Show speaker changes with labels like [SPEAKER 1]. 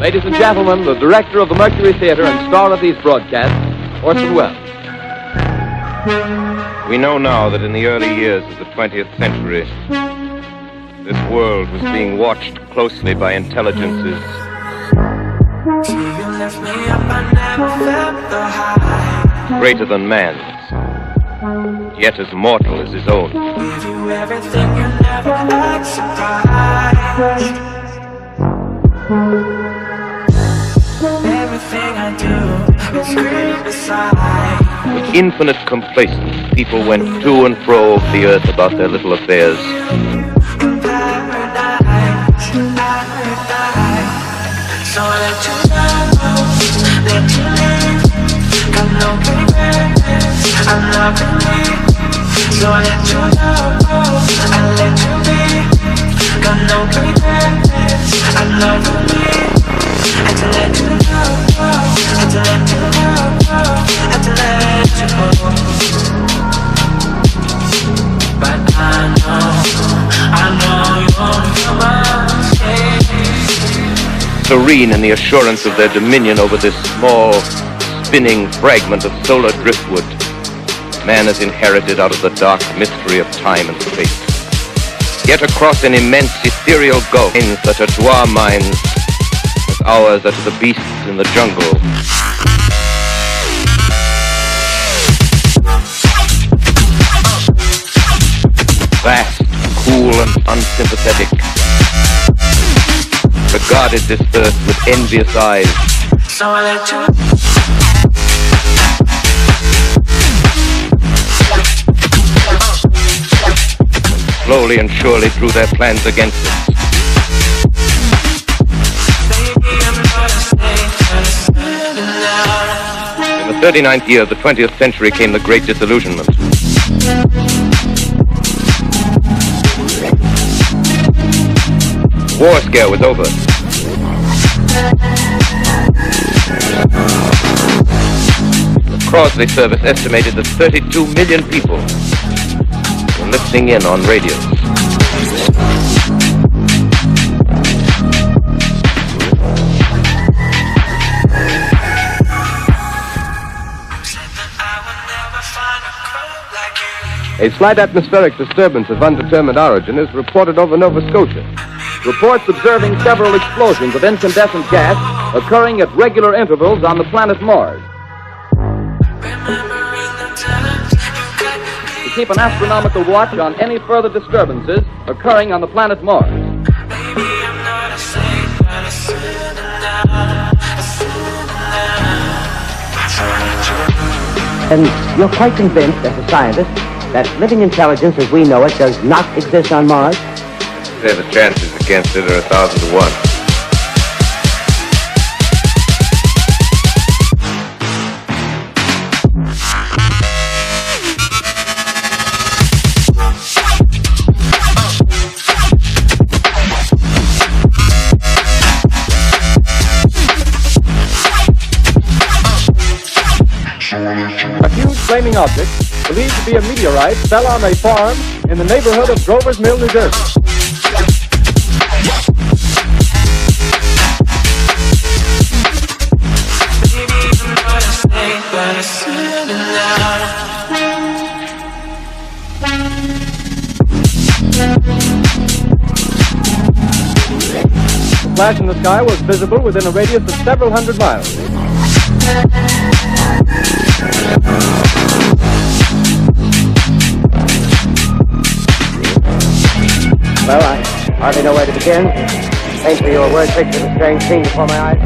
[SPEAKER 1] Ladies and gentlemen, the director of the Mercury Theater and star of these broadcasts, Orson Welles.
[SPEAKER 2] We know now that in the early years of the 20th century, this world was being watched closely by intelligences greater than man's, yet as mortal as his own. With infinite complacence, people went to and fro over the earth about their little affairs.
[SPEAKER 3] So let you know, let you leave. Got no regrets, I'm loving me. So let you know, I let you be. Got no regrets, I'm loving me. Had to let you know, had to let you know, had to let you go. But I know you're mine.
[SPEAKER 2] Serene in the assurance of their dominion over this small, spinning fragment of solar driftwood, man has inherited out of the dark mystery of time and space. Yet across an immense ethereal gulf, that are to our minds as ours are to the beasts in the jungle. Vast, cool, and unsympathetic, regarded this earth with envious eyes.
[SPEAKER 3] So I let you.
[SPEAKER 2] Slowly and surely drew their plans against us. In the 39th year of the 20th century came the Great Disillusionment. The war scare was over. The Crosley service estimated that 32 million people were listening in on radios.
[SPEAKER 1] A slight atmospheric disturbance of undetermined origin is reported over Nova Scotia. Reports observing several explosions of incandescent gas occurring at regular intervals on the planet Mars. To keep an astronomical watch on any further disturbances occurring on the planet Mars.
[SPEAKER 4] And you're quite convinced, as a scientist, that living intelligence as we know it does not exist on Mars?
[SPEAKER 2] Say the chances against it are 1,000 to 1.
[SPEAKER 1] A huge flaming object, believed to be a meteorite, fell on a farm in the neighborhood of Grover's Mill, New Jersey. The flash in the sky was visible within a radius of several hundred miles.
[SPEAKER 4] Well, I hardly know where to begin. Paint for you a word picture of a strange scene before my eyes.